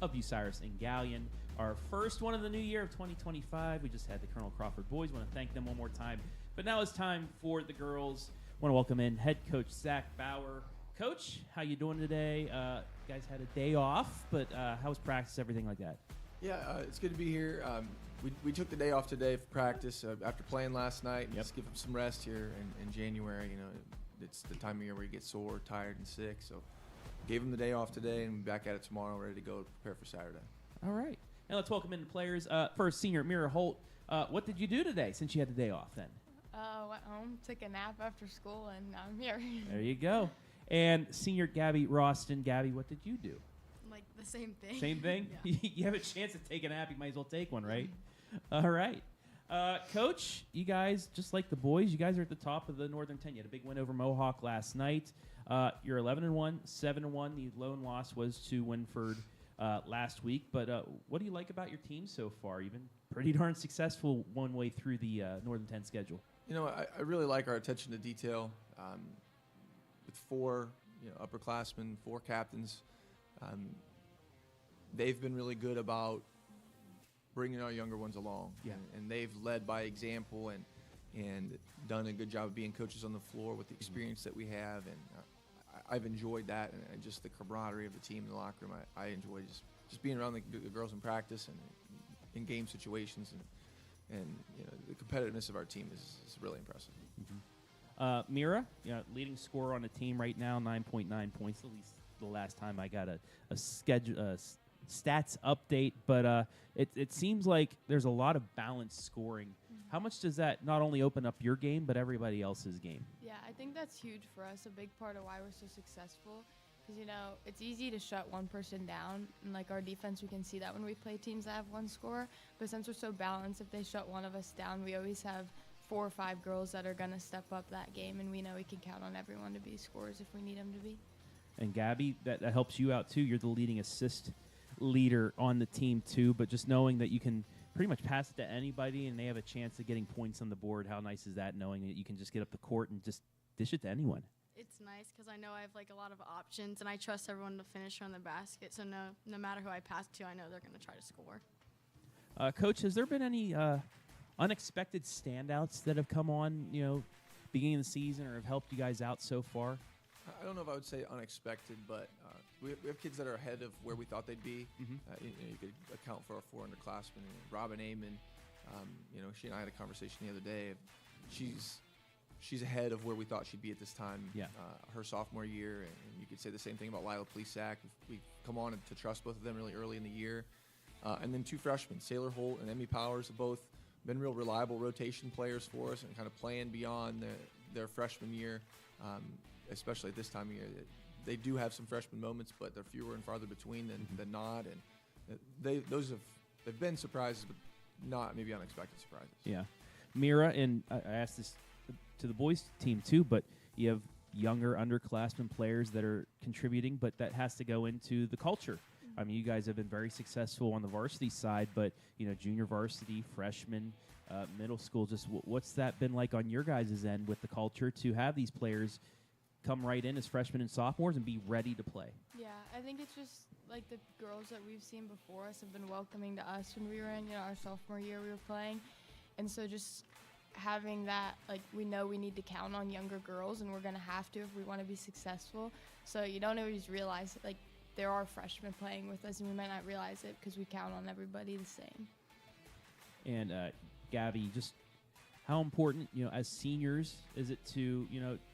of Bucyrus and Galion. Our first one of the new year of 2025. We just had the Colonel Crawford boys. Want to thank them one more time. But now it's time for the girls. Want to welcome in head coach Zac Bauer. Coach, how you doing today? You guys had a day off, but how was practice, everything like that? Yeah, it's good to be here. We took the day off today for practice after playing last night. Yep. Just give them some rest here in January. You know, it's the time of year where you get sore, tired, and sick. So gave them the day off today, and we're back at it tomorrow, ready to go prepare for Saturday. All right. Now let's welcome in the players. First, senior Mira Holt. What did you do today since you had the day off then? Went home, took a nap after school, and now I'm here. There you go. And senior Gabby Roston. Gabby, what did you do? Like the same thing. Same thing? Yeah. You have a chance to take a nap, you might as well take one, right? All right. Coach, you guys, just like the boys, you guys are at the top of the Northern 10. You had a big win over Mohawk last night. You're 11-1, 7-1. The lone loss was to Winford last week. But what do you like about your team so far? You've been pretty darn successful one way through the Northern 10 schedule. You know, I really like our attention to detail. With 4 upperclassmen, 4 captains, they've been really good about bringing our younger ones along. Yeah. And they've led by example and done a good job of being coaches on the floor with the experience that we have. And I've enjoyed that, and just the camaraderie of the team in the locker room. I enjoy just being around the girls in practice and in game situations, and the competitiveness of our team is really impressive. Mm-hmm. Mira, leading scorer on the team right now, 9.9 points. At least the last time I got a stats update, but it seems like there's a lot of balanced scoring. How much does that not only open up your game, but everybody else's game? Yeah, I think that's huge for us. A big part of why we're so successful, because it's easy to shut one person down, and like our defense, we can see that when we play teams that have one scorer. But since we're so balanced, if they shut one of us down, we always have 4 or 5 girls that are gonna step up that game, and we know we can count on everyone to be scorers if we need them to be. And Gabby, that helps you out too. You're the leading assist leader on the team too, but just knowing that you can pretty much pass it to anybody and they have a chance of getting points on the board, how nice is that, knowing that you can just get up the court and just dish it to anyone? It's nice because I know I have like a lot of options, and I trust everyone to finish on the basket, so no matter who I pass to, I know they're going to try to score. Coach, has there been any unexpected standouts that have come on, beginning of the season, or have helped you guys out so far? I don't know if I would say unexpected, but we have kids that are ahead of where we thought they'd be. Mm-hmm. You could account for our 4 underclassmen. Robin Amon, she and I had a conversation the other day. She's ahead of where we thought she'd be at this time. Yeah. Her sophomore year, and you could say the same thing about Lila Plesac. We come on to trust both of them really early in the year. And then 2 freshmen, Sailor Holt and Emmy Powers, have both been real reliable rotation players for us and kind of playing beyond their freshman year, especially at this time of year. They do have some freshman moments, but they're fewer and farther between than not. And they've been surprises, but not maybe unexpected surprises. Yeah. Mira, and I asked this to the boys team too, but you have younger underclassmen players that are contributing, but that has to go into the culture. I mean, you guys have been very successful on the varsity side, but junior varsity, freshmen, middle school, just what's that been like on your guys' end with the culture to have these players come right in as freshmen and sophomores and be ready to play? Yeah, I think it's just like the girls that we've seen before us have been welcoming to us when we were in our sophomore year we were playing, and so just having that, like, we know we need to count on younger girls, and we're going to have to if we want to be successful. So you don't always realize, like, there are freshmen playing with us, and we might not realize it because we count on everybody the same. And Gabby, just how important, as seniors, is it to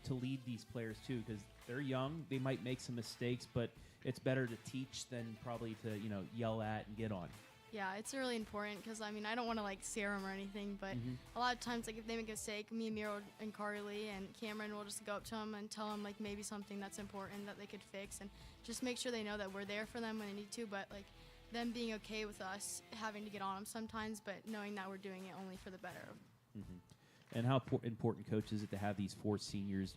lead these players too? Because they're young, they might make some mistakes, but it's better to teach than probably to yell at and get on. Yeah, it's really important because, I don't want to, scare them or anything, but a lot of times, if they make a mistake, me and Mira and Carly and Cameron will just go up to them and tell them, maybe something that's important that they could fix, and just make sure they know that we're there for them when they need to, but, them being okay with us having to get on them sometimes, but knowing that we're doing it only for the better of them. And how important, Coach, is it to have these 4 seniors,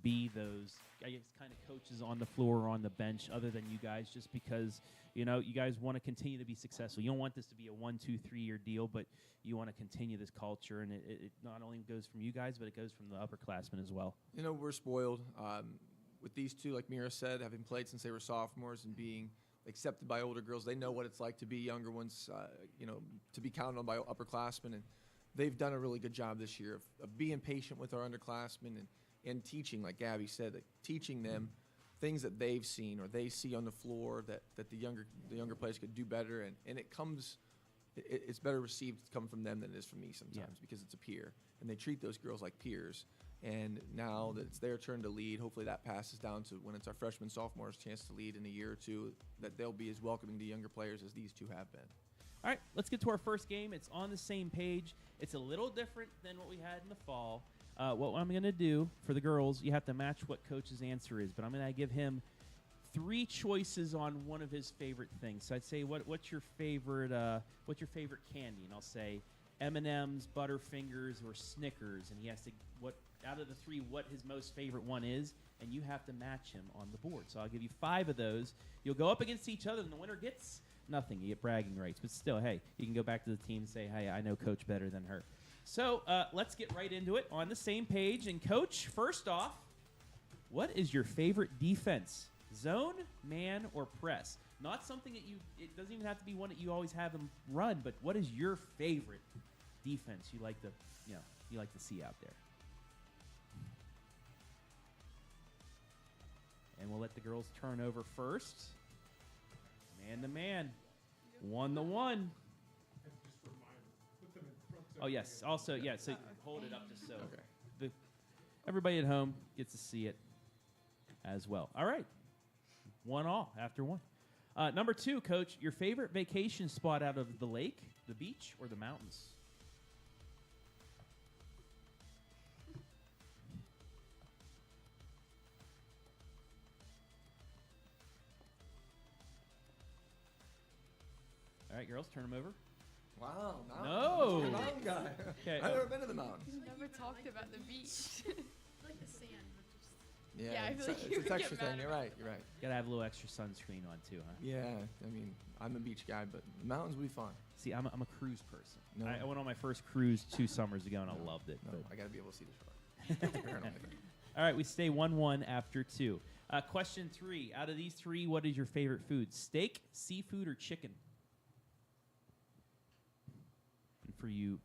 be those, I guess, kind of coaches on the floor or on the bench other than you guys, just because, you guys want to continue to be successful. You don't want this to be a 1, 2, 3 year deal, but you want to continue this culture, and it not only goes from you guys, but it goes from the upperclassmen as well. We're spoiled. with these two, like Mira said, having played since they were sophomores and being accepted by older girls, they know what it's like to be younger ones, to be counted on by upperclassmen. And they've done a really good job this year of being patient with our underclassmen and teaching, like Gabby said, teaching them things that they've seen or they see on the floor that the younger players could do better. And it's better received coming from them than it is from me sometimes because it's a peer. And they treat those girls like peers. And now that it's their turn to lead, hopefully that passes down to when it's our freshmen, sophomores' chance to lead in a year or two, that they'll be as welcoming to younger players as these two have been. All right, let's get to our first game. It's on the same page. It's a little different than what we had in the fall. What I'm going to do for the girls, you have to match what Coach's answer is, but I'm going to give him 3 choices on one of his favorite things. So I'd say, what's your favorite candy? And I'll say M&M's, Butterfingers, or Snickers, and he has to out of the 3 what his most favorite one is, and you have to match him on the board. So I'll give you 5 of those. You'll go up against each other, and the winner gets nothing. You get bragging rights, but still, hey, you can go back to the team and say, hey, I know Coach better than her. So let's get right into it on the same page. And Coach, first off, what is your favorite defense? Zone, man, or press? Not something that it doesn't even have to be one that you always have them run, but what is your favorite defense you like to see out there? And we'll let the girls turn over first. Man to man. 1-1. Oh, yes. Also, yeah, so hold it up just so everybody at home gets to see it as well. All right. 1-1 after 1. Number 2, Coach, your favorite vacation spot out of the lake, the beach, or the mountains? All right, girls, turn them over. Wow. No. You're a mountain guy. Okay, I've never been to the mountains. We never talked about the beach. Like the sand, but just. Yeah, I feel like you it's would a texture get mad thing. You're right. You're right. Gotta have a little extra sunscreen on too, huh? Yeah, I mean, I'm a beach guy, but the mountains will be fun. See, I'm a cruise person. No. I went on my first cruise 2 summers ago, and I loved it. No, but- I got to be able to see the shore. All right, we stay 1-1 after 2. Question 3. Out of these 3, what is your favorite food? Steak, seafood, or chicken? And for you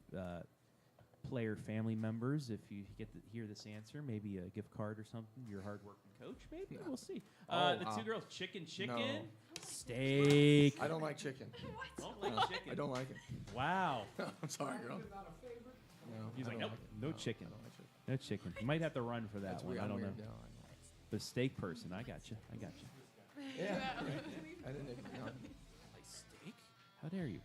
player family members, if you get to hear this answer, maybe a gift card or something, your hard-working coach, maybe? No. We'll see. Oh, the 2 girls, chicken, No. steak. I don't like chicken. Don't like No, chicken. I don't like it. Wow. I'm sorry, girl. No, He's I like, don't nope, like it. no chicken. I don't like chicken. No chicken. You might have to run for that That's one. weird. I don't I'm know. weird. No, I know. The steak person. I got you. Yeah. I didn't know. Like steak? How dare you?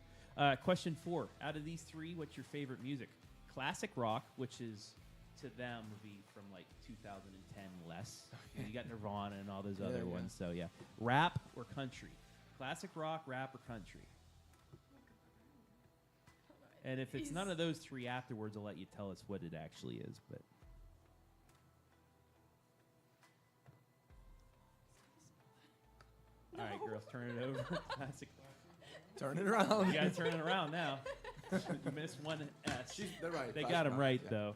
Question 4. Out of these 3, what's your favorite music? Classic rock, which is to them would be from like 2010 less. You got Nirvana and all those Yeah, other yeah. ones. So yeah, rap or country? Classic rock, rap, or country? And if it's none of those 3 afterwards, I'll let you tell us what it actually is. But all right, girls, turn it over. Classic. Turn it around. You gotta turn it around now. You missed one S. They're right. They Classic got him rock, right yeah. though.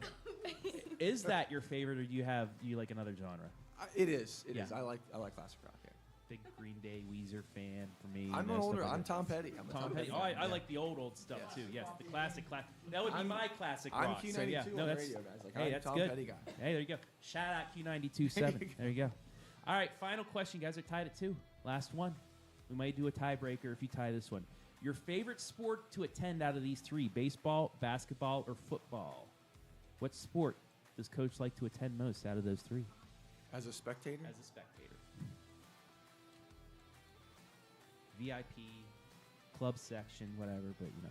Is that your favorite, or do you like another genre? It is. It Yeah. is. I like classic rock. Yeah. Big Green Day, Weezer fan for me. I'm you know, older. stuff like I'm that. Tom Petty. I'm a Tom Petty. Oh, fan, I yeah. like the old stuff Yes. too. Yes, the classic. That would be I'm- my classic I'm rock. Q92 so yeah, on no, the that's radio, guys. Like, hey, I'm that's Tom good. Petty guy. Hey, there you go. Shout out Q92.7. There you go. All right, final question. You guys are tied at 2. Last one. We might do a tiebreaker if you tie this one. Your favorite sport to attend out of these 3: baseball, basketball, or football? What sport does Coach like to attend most out of those 3? As a spectator. As a spectator. VIP, club section, whatever, but you know.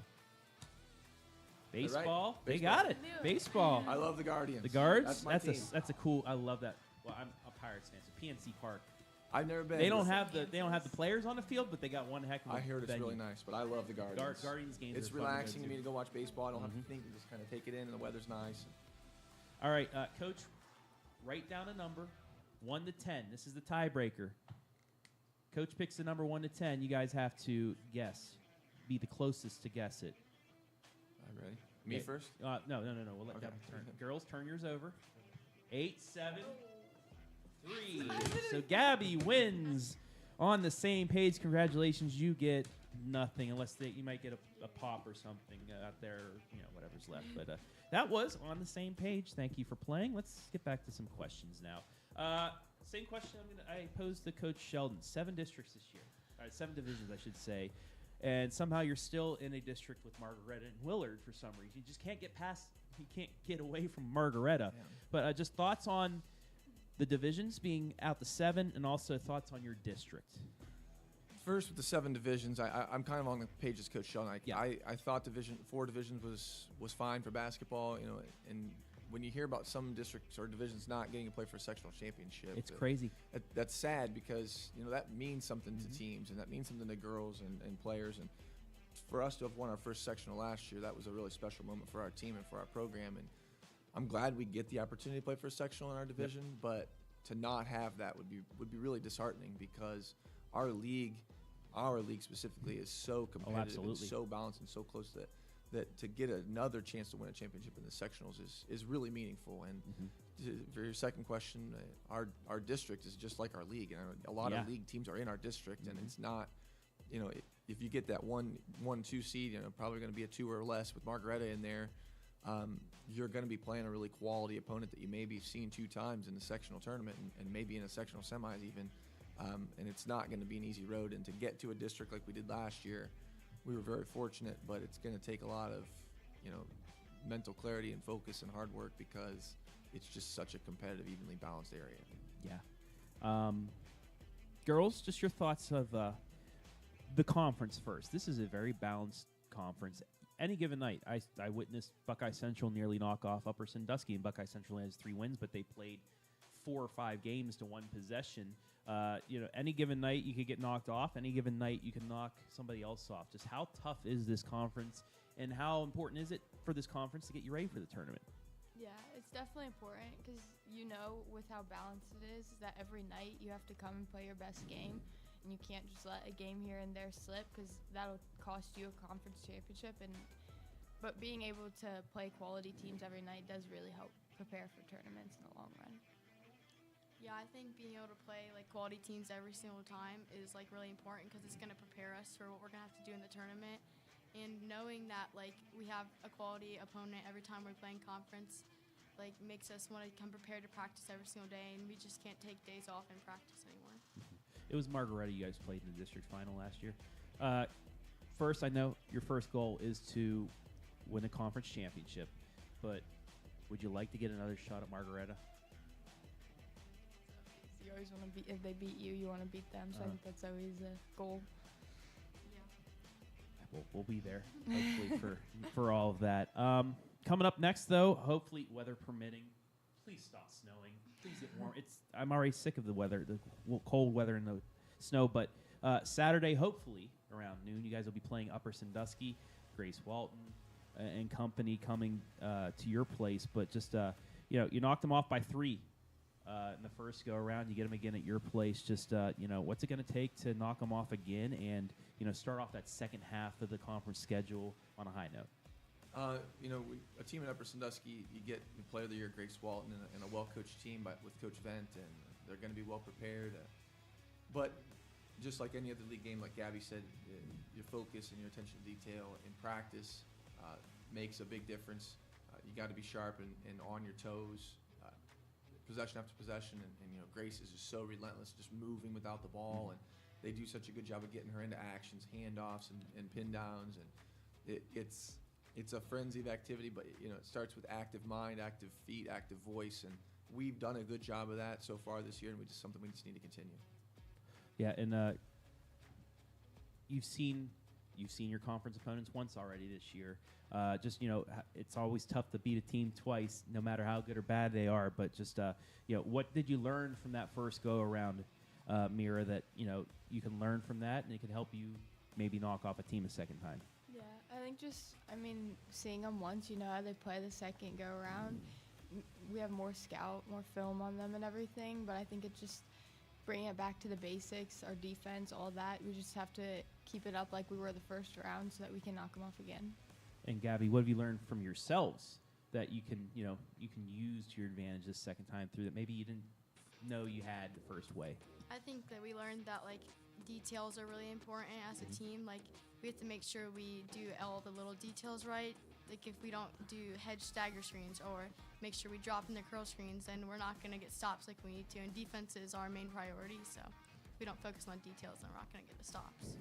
They're right. Baseball. They Baseball. got it. Baseball. I love the Guardians. The Guards. That's my team. That's a cool. I love that. Well, I'm a Pirates fan, so PNC Park. I've never been. They don't have the players on the field, but they got one heck of a I heard it's venue. really nice, but I love the Guardians. Guardians games. It's are fun to go relaxing to to. me to go watch baseball. I don't have Mhm. to think and just kind of take it in, and the weather's nice. All right, Coach, write down a number, 1 to 10. This is the tiebreaker. Coach picks the number 1 to 10. You guys have to guess. Be the closest to guess it. I'm ready. Me Okay. first. No. We'll let Okay. them turn. Girls, turn yours over. 8, 7, 3. So Gabby wins on the same page. Congratulations. You get nothing unless you might get a pop or something out there, or, whatever's left. But that was on the same page. Thank you for playing. Let's get back to some questions now. Same question I posed to Coach Sheldon. 7 districts this year. 7 divisions, I should say. And somehow you're still in a district with Margaretta and Willard for some reason. You just can't get past, you can't get away from Margaretta. Yeah. But just thoughts on the divisions being out the 7, and also thoughts on your district. First, with the 7 divisions, I'm kind of on the page as Coach Sheldon. I thought 4 divisions was fine for basketball, and when you hear about some districts or divisions not getting to play for a sectional championship, it's crazy. That's sad because that means something to teams, and that means something to girls and players. And for us to have won our first sectional last year, that was a really special moment for our team and for our program. And I'm glad we get the opportunity to play for a sectional in our division, but to not have that would be really disheartening because our league specifically is so competitive and so balanced and so close that to get another chance to win a championship in the sectionals is really meaningful. And for your second question, our district is just like our league. And a lot of league teams are in our district, and it's not, if you get that 1-2 seed, probably going to be a 2 or less with Margaretta in there. You're going to be playing a really quality opponent that you may be seen 2 times in the sectional tournament and maybe in a sectional semis even. And it's not going to be an easy road. And to get to a district like we did last year, we were very fortunate, but it's going to take a lot of, mental clarity and focus and hard work because it's just such a competitive, evenly balanced area. Yeah. Girls, just your thoughts of the conference first. This is a very balanced conference. Any given night, I witnessed Buckeye Central nearly knock off Upper Sandusky, and Buckeye Central has 3 wins, but they played 4 or 5 games to 1 possession. Any given night you could get knocked off. Any given night you can knock somebody else off. Just how tough is this conference, and how important is it for this conference to get you ready for the tournament? Yeah, it's definitely important because with how balanced it is that every night you have to come and play your best game, and you can't just let a game here and there slip because that'll cost you a conference championship. But being able to play quality teams every night does really help prepare for tournaments in the long run. Yeah, I think being able to play quality teams every single time is really important because it's going to prepare us for what we're going to have to do in the tournament. And knowing that we have a quality opponent every time we're playing conference makes us want to come prepared to practice every single day, and we just can't take days off in practice anymore. It was Margaretta you guys played in the district final last year. First, I know your first goal is to win a conference championship, but would you like to get another shot at Margaretta? You always want to beat. If they beat you, you want to beat them. So I think that's always a goal. Yeah. We'll be there, hopefully, for all of that. Coming up next, though, hopefully, weather permitting, please stop snowing. Please get warm. I'm already sick of the weather, the cold weather and the snow. But Saturday, hopefully, around noon, you guys will be playing Upper Sandusky, Grace Walton, and company coming to your place. But just, you knocked them off by 3 in the first go-around. You get them again at your place. Just, what's it going to take to knock them off again and, start off that second half of the conference schedule on a high note? A team in Upper Sandusky, you get the Player of the Year, Grace Walton, and a well-coached team with Coach Vent, and they're going to be well-prepared. But just like any other league game, like Gabby said, your focus and your attention to detail in practice makes a big difference. You got to be sharp and on your toes, possession after possession, and Grace is just so relentless, just moving without the ball, and they do such a good job of getting her into actions, handoffs, and pin downs, and it's a frenzy of activity, but it starts with active mind, active feet, active voice, and we've done a good job of that so far this year, and something we just need to continue. Yeah, and you've seen your conference opponents once already this year. It's always tough to beat a team twice, no matter how good or bad they are. But just what did you learn from that first go around, Mira? That you can learn from that, and it can help you maybe knock off a team a second time. Yeah, I think seeing them once, how they play the second go around. We have more film on them and everything, but I think it's just bringing it back to the basics, our defense, all that. We just have to keep it up like we were the first round so that we can knock them off again. And Gabby, what have you learned from yourselves that you can use to your advantage this second time through that maybe you didn't know you had the first way? I think that we learned that like details are really important as a team. Like we have to make sure we do all the little details right. Like if we don't do hedge stagger screens or make sure we drop in the curl screens, then we're not going to get stops like we need to. And defense is our main priority. So if we don't focus on details, then we're not going to get the stops.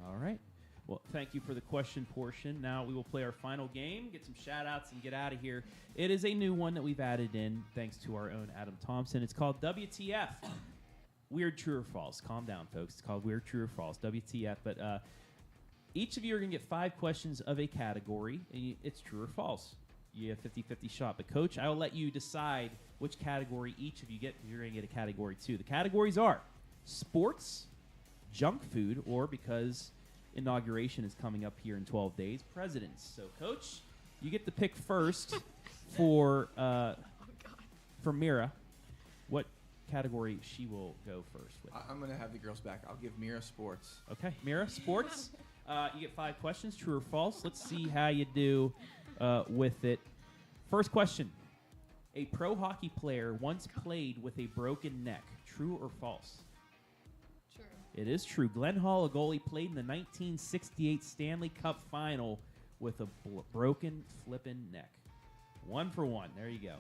All right. Well, thank you for the question portion. Now we will play our final game, get some shout-outs, and get out of here. It is a new one that we've added in thanks to our own Adam Thompson. It's called WTF. Weird, true, or false. Calm down, folks. It's called Weird, True, or False, WTF. But each of you are going to get 5 questions of a category, and it's true or false. You have 50-50 shot. But, Coach, I will let you decide which category each of you get, because you're going to get a category, too. The categories are sports, junk food, or because inauguration is coming up here in 12 days, presidents. So, Coach, you get to pick first for Mira. What category she will go first with? I'm going to have the girls back. I'll give Mira sports. Okay, Mira, sports. You get 5 questions, true or false. Let's see how you do with it. First question. A pro hockey player once played with a broken neck. True or false? True. It is true. Glenn Hall, a goalie, played in the 1968 Stanley Cup final with a broken flippin' neck. 1 for 1. There you go.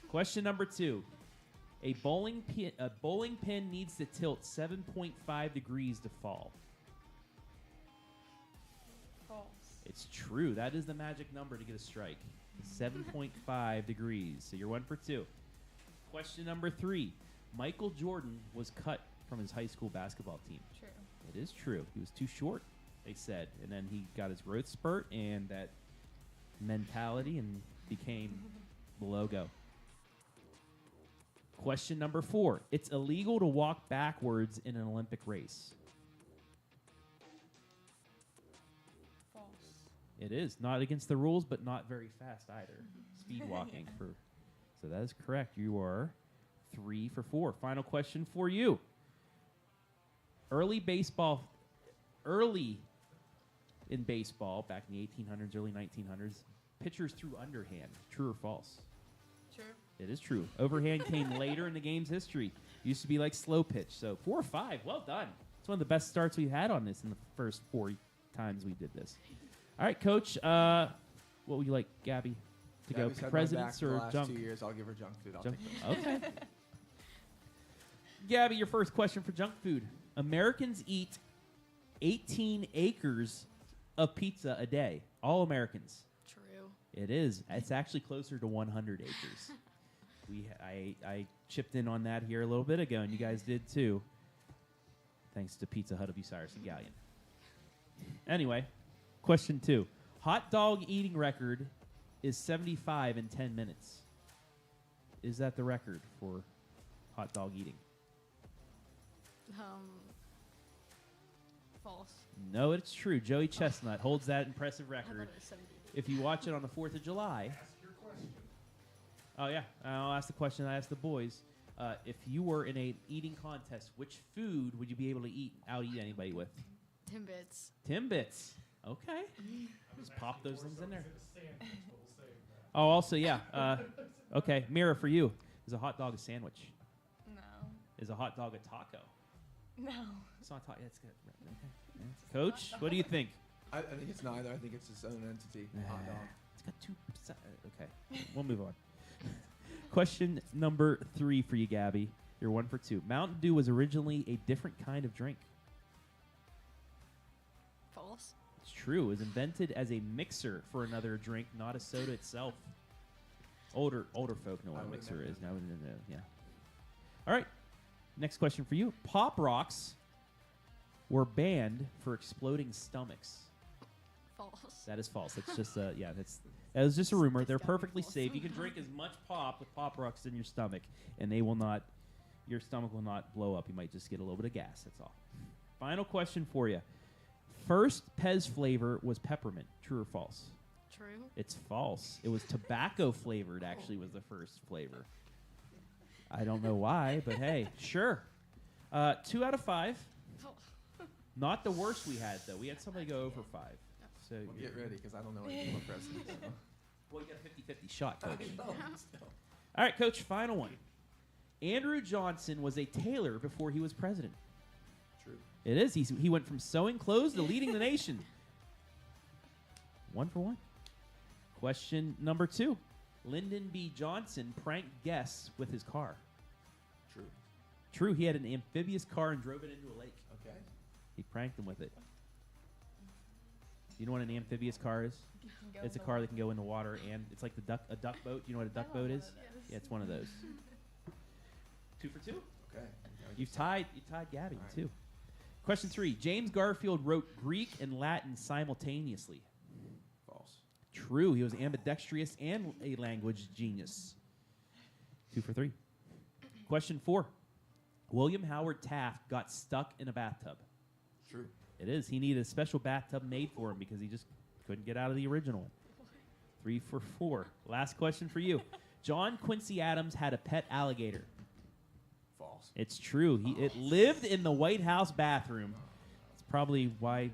Question number 2. A bowling pin needs to tilt 7.5 degrees to fall. False. It's true. That is the magic number to get a strike. 7.5 degrees. So you're 1 for 2. Question number 3. Michael Jordan was cut from his high school basketball team. True. It is true. He was too short, they said. And then he got his growth spurt and that mentality and became the logo. Question number 4. It's illegal to walk backwards in an Olympic race. False. It is. Not against the rules, but not very fast either. Speed walking. So that is correct. You are 3 for 4. Final question for you. Early in baseball, back in the 1800s, early 1900s, pitchers threw underhand. True or false? True. It is true. Overhand came later in the game's history. Used to be like slow pitch. So 4 or 5. Well done. It's one of the best starts we've had on this in the first 4 times we did this. All right, Coach. What would you like, Gabby, to Gabby's go? had Presidents my back or the last junk? 2 years. I'll give her junk food. I'll Junk- take that. Okay. Gabby, your first question for junk food. Americans eat 18 acres of pizza a day. All Americans. True. It is. It's actually closer to 100 acres. I chipped in on that here a little bit ago, and you guys did too. Thanks to Pizza Hut of Bucyrus and Galion. Anyway, question 2. Hot dog eating record is 75 in 10 minutes. Is that the record for hot dog eating? False. No, it's true. Joey Chestnut holds that impressive I thought record. it was 70. If you watch it on the 4th of July. Oh, yeah. I'll ask the question I asked the boys. If you were in an eating contest, which food would you be able to out-eat anybody with? Timbits. Timbits. Okay. Just pop those things in there. Oh, also, yeah. Okay, Mira, for you. Is a hot dog a sandwich? No. Is a hot dog a taco? No. It's not a taco. That's good. Okay. Yeah. Coach, what do you think? I think it's neither. I think it's its own entity. Hot dog. It's got 2. Okay. We'll move on. Question number 3 for you, Gabby. You're 1 for 2. Mountain Dew was originally a different kind of drink. False. It's true. It was invented as a mixer for another drink, not a soda itself. Older folk know what a mixer is. Now, yeah. All right. Next question for you. Pop Rocks were banned for exploding stomachs. False. That is false. It's just that was just a rumor. They're perfectly safe. You can drink as much pop with Pop Rocks in your stomach, and your stomach will not blow up. You might just get a little bit of gas. That's all. Final question for you. First Pez flavor was peppermint. True or false? True. It's false. It was tobacco flavored. Actually, was the first flavor. I don't know why, but hey, sure. 2 out of 5. Not the worst we had though. We had somebody go over 5. So Well, get ready, because I don't know anything about presidents. So. Well, you got a 50-50 shot, Coach. All right, Coach, final one. Andrew Johnson was a tailor before he was president. True. It is. He went from sewing clothes to leading the nation. 1 for 1. Question number 2. Lyndon B. Johnson pranked guests with his car. True. True. He had an amphibious car and drove it into a lake. Okay. He pranked them with it. Do you know what an amphibious car is? Go It's a in the car that can go in the water, and it's like a duck boat. Do you know what a duck boat is? Yeah, it's one of those. 2 for 2. Okay. You tied Gabby, All right. too. Question 3. James Garfield wrote Greek and Latin simultaneously. False. True. He was ambidextrous and a language genius. 2 for 3. Question 4. William Howard Taft got stuck in a bathtub. True. It is. He needed a special bathtub made for him because he just couldn't get out of the original one. 3 for 4. Last question for you. John Quincy Adams had a pet alligator. False. It's true. It lived in the White House bathroom. It's probably why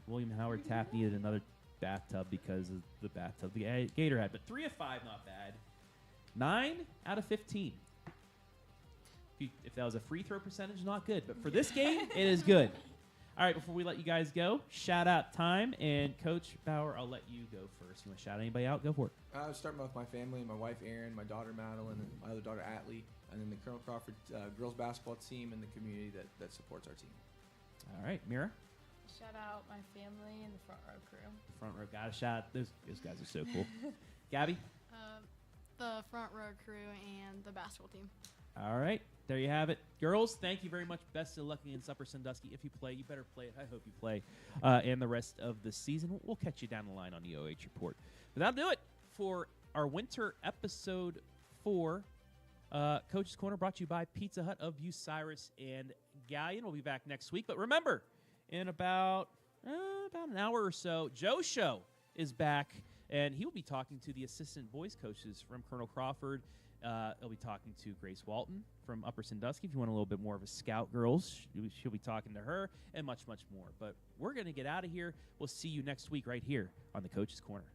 William Howard Taft needed another bathtub, because of the bathtub the gator had. But 3 of 5, not bad. 9 out of 15. If that was a free throw percentage, not good. But for this game, it is good. All right, before we let you guys go, shout out time. And Coach Bauer, I'll let you go first. You want to shout anybody out? Go for it. I was starting with my family, my wife Erin, my daughter Madeline, and my other daughter Atlee, and then the Colonel Crawford girls basketball team and the community that supports our team. All right, Mira. Shout out my family and the front row crew. Front row, got a shout. Those guys are so cool. Gabby. The front row crew and the basketball team. All right, there you have it. Girls, thank you very much. Best of luck against Upper Sandusky. If you play, you better play it. I hope you play. And the rest of the season, we'll catch you down the line on the OH Report. But that'll do it for our winter episode 4. Coach's Corner brought to you by Pizza Hut of Bucyrus and Galion. We'll be back next week. But remember, in about an hour or so, Joe Show is back, and he will be talking to the assistant boys coaches from Colonel Crawford. He'll be talking to Grace Walton from Upper Sandusky. If you want a little bit more of a scout, girls, she'll be talking to her, and much, much more. But we're going to get out of here. We'll see you next week right here on the Coach's Corner.